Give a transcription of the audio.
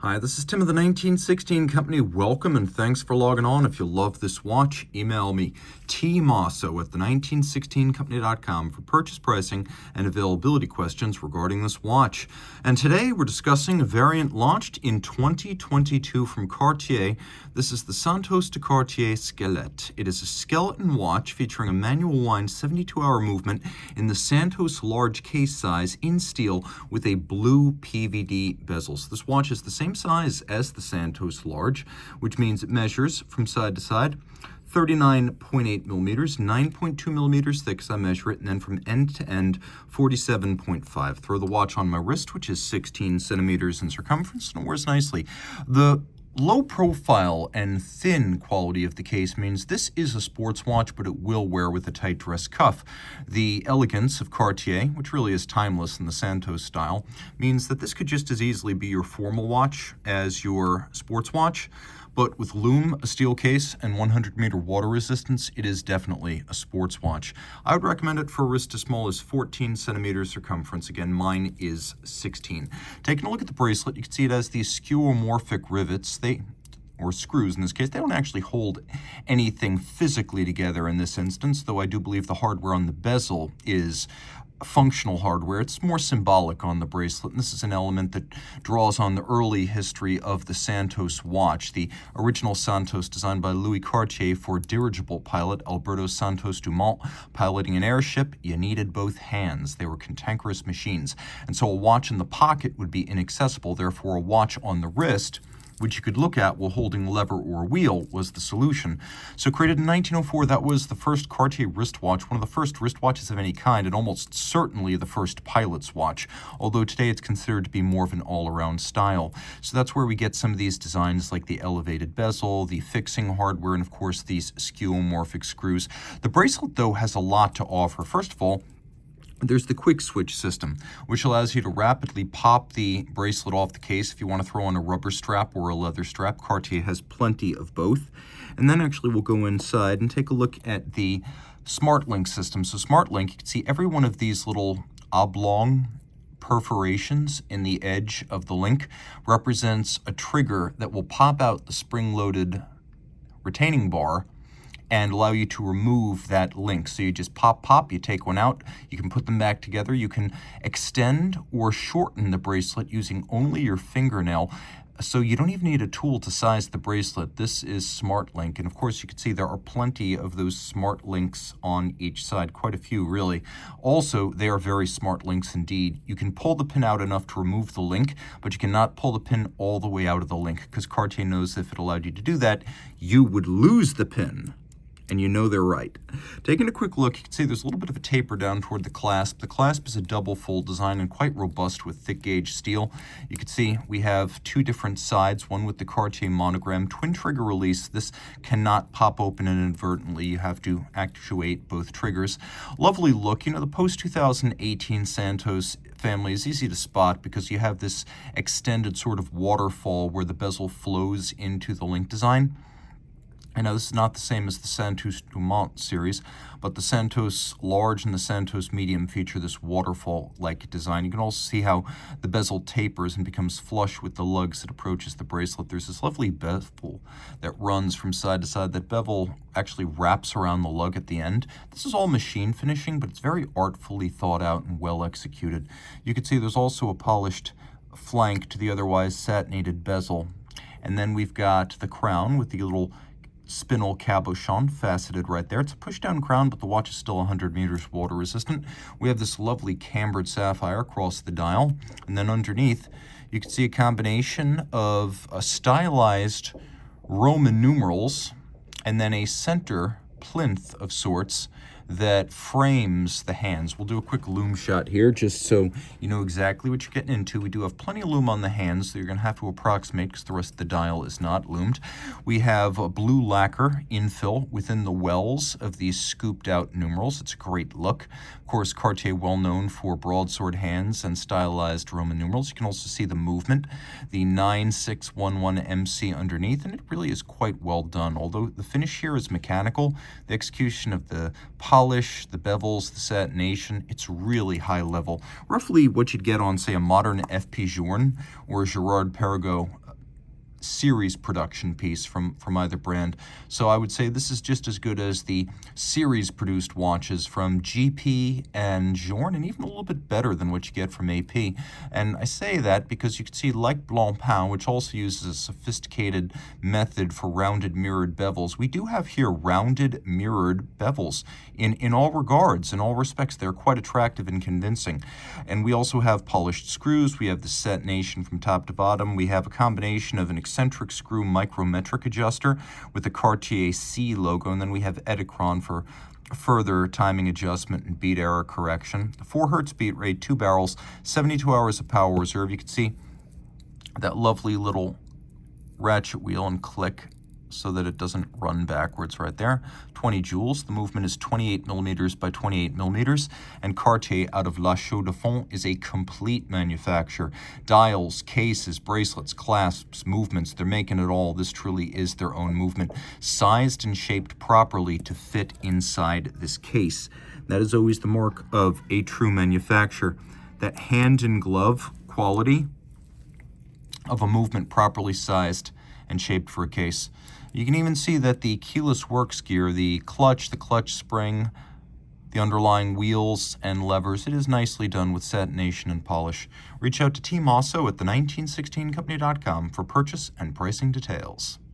Hi, this is Tim of the 1916 Company. Welcome and thanks for logging on. If you love this watch, email me, Team Mosso at the1916company.com for purchase pricing and availability questions regarding this watch. And today we're discussing a variant launched in 2022 from Cartier. This is the Santos de Cartier Skelet. It is a skeleton watch featuring a manual wind 72-hour movement in the Santos large case size in steel with a blue PVD bezel. So this watch is the same size as the Santos large, which means it measures from side to side 39.8 millimeters, 9.2 millimeters thick as I measure it, and then from end to end 47.5. Throw the watch on my wrist, which is 16 centimeters in circumference, and it wears nicely. The low profile and thin quality of the case means this is a sports watch, but it will wear with a tight dress cuff. The elegance of Cartier, which really is timeless in the Santos style, means that this could just as easily be your formal watch as your sports watch. But with lume, a steel case, and 100-meter water resistance, it is definitely a sports watch. I would recommend it for a wrist as small as 14 centimeters circumference. Again, mine is 16. Taking a look at the bracelet, you can see it has these skeuomorphic rivets. Or screws in this case. They don't actually hold anything physically together in this instance, though I do believe the hardware on the bezel is functional hardware. It's more symbolic on the bracelet, and this is an element that draws on the early history of the Santos watch. The original Santos, designed by Louis Cartier for dirigible pilot Alberto Santos Dumont, piloting an airship, you needed both hands. They were cantankerous machines, and so a watch in the pocket would be inaccessible. Therefore, a watch on the wrist, which you could look at while holding a lever or a wheel, was the solution. So created in 1904, that was the first Cartier wristwatch, one of the first wristwatches of any kind, and almost certainly the first pilot's watch, although today it's considered to be more of an all-around style. So that's where we get some of these designs like the elevated bezel, the fixing hardware, and of course these skeuomorphic screws. The bracelet, though, has a lot to offer. First of all, there's the quick switch system, which allows you to rapidly pop the bracelet off the case if you want to throw on a rubber strap or a leather strap. Cartier has plenty of both. And then actually we'll go inside and take a look at the Smart Link system. So Smart Link, you can see every one of these little oblong perforations in the edge of the link represents a trigger that will pop out the spring-loaded retaining bar and allow you to remove that link. So you just pop, you take one out, you can put them back together, you can extend or shorten the bracelet using only your fingernail. So you don't even need a tool to size the bracelet. This is Smart Link, and of course you can see there are plenty of those Smart Links on each side, quite a few really. Also, they are very smart links indeed. You can pull the pin out enough to remove the link, but you cannot pull the pin all the way out of the link, because Cartier knows if it allowed you to do that, you would lose the pin. And you know they're right. Taking a quick look, you can see there's a little bit of a taper down toward the clasp. The clasp is a double fold design and quite robust with thick gauge steel. You can see we have two different sides, one with the Cartier monogram, twin trigger release. This cannot pop open inadvertently. You have to actuate both triggers. Lovely look. You know, the post-2018 Santos family is easy to spot because you have this extended sort of waterfall where the bezel flows into the link design. I know this is not the same as the Santos Dumont series, but the Santos Large and the Santos Medium feature this waterfall-like design. You can also see how the bezel tapers and becomes flush with the lug as it approaches the bracelet. There's this lovely bevel that runs from side to side. That bevel actually wraps around the lug at the end. This is all machine finishing, but it's very artfully thought out and well executed. You can see there's also a polished flank to the otherwise satinated bezel. And then we've got the crown with the little spinel cabochon faceted right there. It's a push-down crown, but the watch is still 100 meters water resistant. We have this lovely cambered sapphire across the dial, and then underneath you can see a combination of a stylized Roman numerals and then a center plinth of sorts that frames the hands. We'll do a quick lume shot here just so you know exactly what you're getting into. We do have plenty of lume on the hands, so you're going to have to approximate because the rest of the dial is not lumed. We have a blue lacquer infill within the wells of these scooped out numerals. It's a great look. Of course, Cartier well known for broadsword hands and stylized Roman numerals. You can also see the movement, the 9611MC underneath, and it really is quite well done. Although the finish here is mechanical, the execution of the polish, the bevels, the satination, it's really high level. Roughly what you'd get on, say, a modern FP Journe or a Girard Perregaux series production piece from either brand. So I would say this is just as good as the series produced watches from GP and Journe, and even a little bit better than what you get from AP. And I say that because you can see, like Blancpain, which also uses a sophisticated method for rounded mirrored bevels, we do have here rounded mirrored bevels in all regards, in all respects. They're quite attractive and convincing. And we also have polished screws. We have the setination from top to bottom. We have a combination of an eccentric screw micrometric adjuster with the Cartier C logo, and then we have Edicron for further timing adjustment and beat error correction. 4 hertz beat rate, 2 barrels, 72 hours of power reserve. You can see that lovely little ratchet wheel and click so that it doesn't run backwards right there. 20 joules. The movement is 28 millimeters by 28 millimeters, and Cartier out of La Chaux-de-Fonds is a complete manufacturer. Dials, cases, bracelets, clasps, movements, they're making it all. This truly is their own movement, sized and shaped properly to fit inside this case. That is always the mark of a true manufacturer. That hand-in-glove quality of a movement properly sized and shaped for a case. You can even see that the keyless works gear, the clutch spring, the underlying wheels and levers, it is nicely done with satination and polish. Reach out to Team Mosso at the 1916company.com for purchase and pricing details.